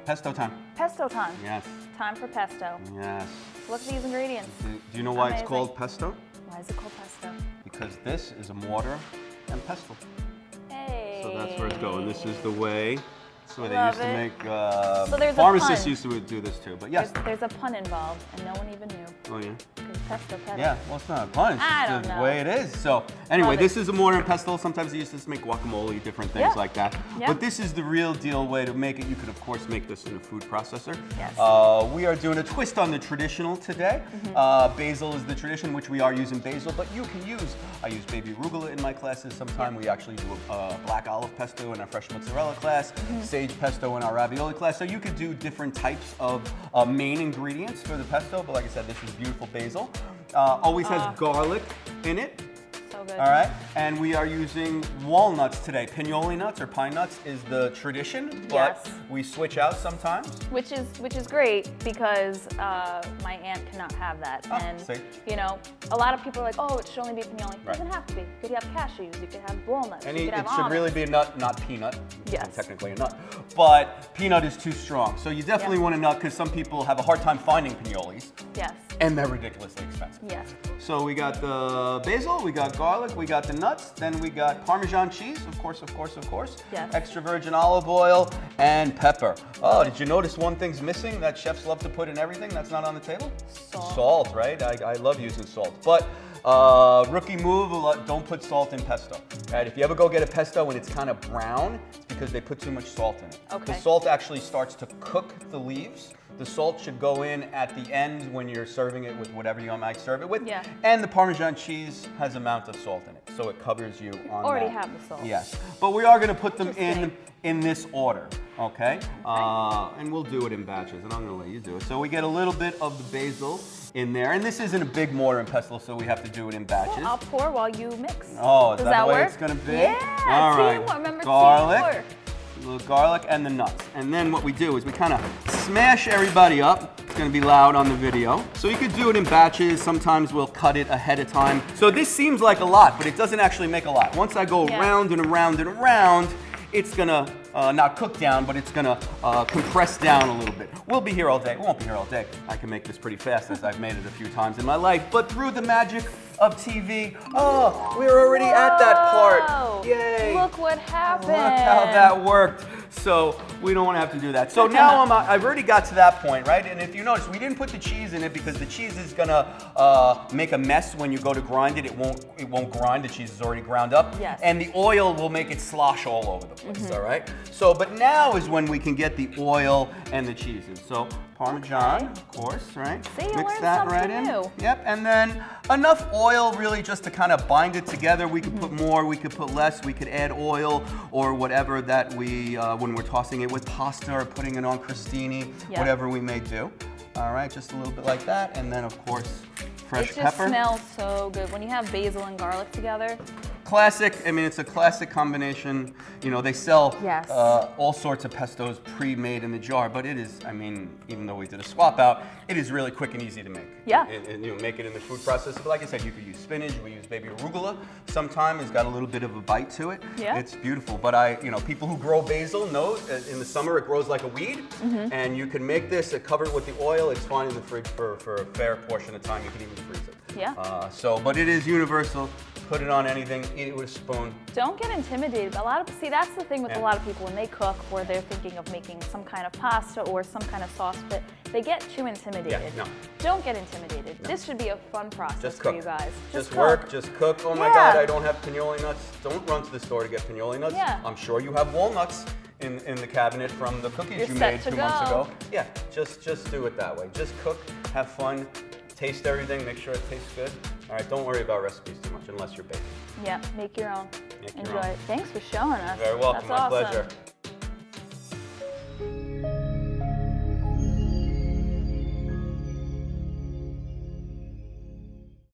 Pesto time. Pesto time. Yes. Time for pesto. Yes. Look at these ingredients. Do you know why Amazing. it's called pesto? Why is it called pesto? Because this is a mortar and pestle. Hey. So that's where it's going. This is the way. That's the way they Love used to it. make. So there's a pharmacists pun. used to do this too. But yes. There's a pun involved, and no one even knew. Oh yeah. Pesto. Yeah, well, it's not a pun. It's I just don't the know. way it is. So anyway, Love this it. is a mortar and pestle. Sometimes they used to make guacamole, different things Yeah. like that. Yeah. But this is the real deal way to make it. You could, of course, make this in a food processor. Yes. We are doing a twist on the traditional today. Mm-hmm. Basil is the tradition, which we are using basil, but you can use, I use baby arugula in my classes. Sometime we actually do a black olive pesto in our fresh mozzarella class, sage pesto in our ravioli class. So you could do different types of main ingredients for the pesto, but like I said, this is beautiful basil. Always has garlic in it. So good. All right, and we are using walnuts today. Pinoli nuts or pine nuts is the tradition, but Yes. we switch out sometimes. Which is great because my aunt cannot have that. And see. you know, a lot of people are like, oh, it should only be pinoli. It Right. doesn't have to be. You could have cashews, you could have walnuts, you It could have should almonds. really be a nut, not peanut. Yes. Technically a nut, but peanut is too strong. So you definitely Yeah. want a nut because some people have a hard time finding pinolis, Yes. and they're ridiculously expensive. Yes. So we got the basil, we got garlic, we got the nuts, then we got Parmesan cheese, of course, Yes. extra virgin olive oil, and pepper. Oh, did you notice one thing's missing that chefs love to put in everything that's not on the table? Salt. Salt, right? I love using salt. But rookie move, don't put salt in pesto. Right? If you ever go get a pesto and it's kind of brown, it's because they put too much salt in it. Okay. The salt actually starts to cook the leaves. The salt should go in at the end when you're serving it with whatever you might serve it with. Yeah. And the Parmesan cheese has an amount of salt in it, so it covers you on Already that. have the salt. Yes, but we are going to put them Interesting. in this order, okay? And we'll do it in batches, and I'm going to let you do it. So we get a little bit of the basil in there, and this isn't a big mortar and pestle, so we have to do it in batches. Well, I'll pour while you mix. Oh, is Does that the way work? it's going to be? Yeah. All right. Teamwork. Remember Garlic. teamwork. A little garlic and the nuts. And then what we do is we kind of smash everybody up. It's going to be loud on the video. So you could do it in batches. Sometimes we'll cut it ahead of time. So this seems like a lot, but it doesn't actually make a lot. Once I go Yeah. around and around and around, it's going to not cook down, but it's going to compress down a little bit. We'll be here all day. We won't be here all day. I can make this pretty fast as I've made it a few times in my life. But through the magic of TV, oh, we're already at that part. Whoa. Yay. Look what happened. Look how that worked. So we don't want to have to do that. So now I've already got to that point, right? And if you notice, we didn't put the cheese in it because the cheese is gonna make a mess when you go to grind it. It won't grind. The cheese is already ground up. Yes. And the oil will make it slosh all over the place. All right. So, but now is when we can get the oil and the cheeses. So Parmesan, Okay. of course, right? See, you Mix learned that right something in. new. Yep. And then enough oil really just to kind of bind it together. We could put more, we could put less, we could add oil or whatever that we, when we're tossing it with pasta or putting it on crostini, Yep. whatever we may do. All right, just a little bit like that. And then of course, fresh It just pepper. smells so good. When you have basil and garlic together, Classic, I mean, it's a classic combination. You know, they sell Yes. all sorts of pestos pre-made in the jar, but it is, I mean, even though we did a swap out, it is really quick and easy to make. Yeah. And you know, make it in the food processor. But like I said, you could use spinach, we use baby arugula. Sometimes it's got a little bit of a bite to it. Yeah. It's beautiful, but people who grow basil know in the summer it grows like a weed, and you can make this, cover it with the oil. It's fine in the fridge for a fair portion of time. You can even freeze it. Yeah. But it is universal. Put it on anything, eat it with a spoon. don't get intimidated. See, that's the thing with Yeah. a lot of people when they cook or they're thinking of making some kind of pasta or some kind of sauce, but they get too intimidated. Yeah, no. Don't get intimidated. This should be a fun process Just for cook. you guys. Just cook. work, just cook. Oh my Yeah. God, I don't have pinoli nuts. Don't run to the store to get pinoli nuts. Yeah. I'm sure you have walnuts in the cabinet from the cookies You're you set made to 2 months go. ago. Yeah, just do it that way. Just cook, have fun, taste everything, make sure it tastes good. All right, don't worry about recipes too much unless you're baking. Yeah, make your own. Make your Enjoy own. it. Thanks for showing us. You're very welcome, That's my awesome. pleasure.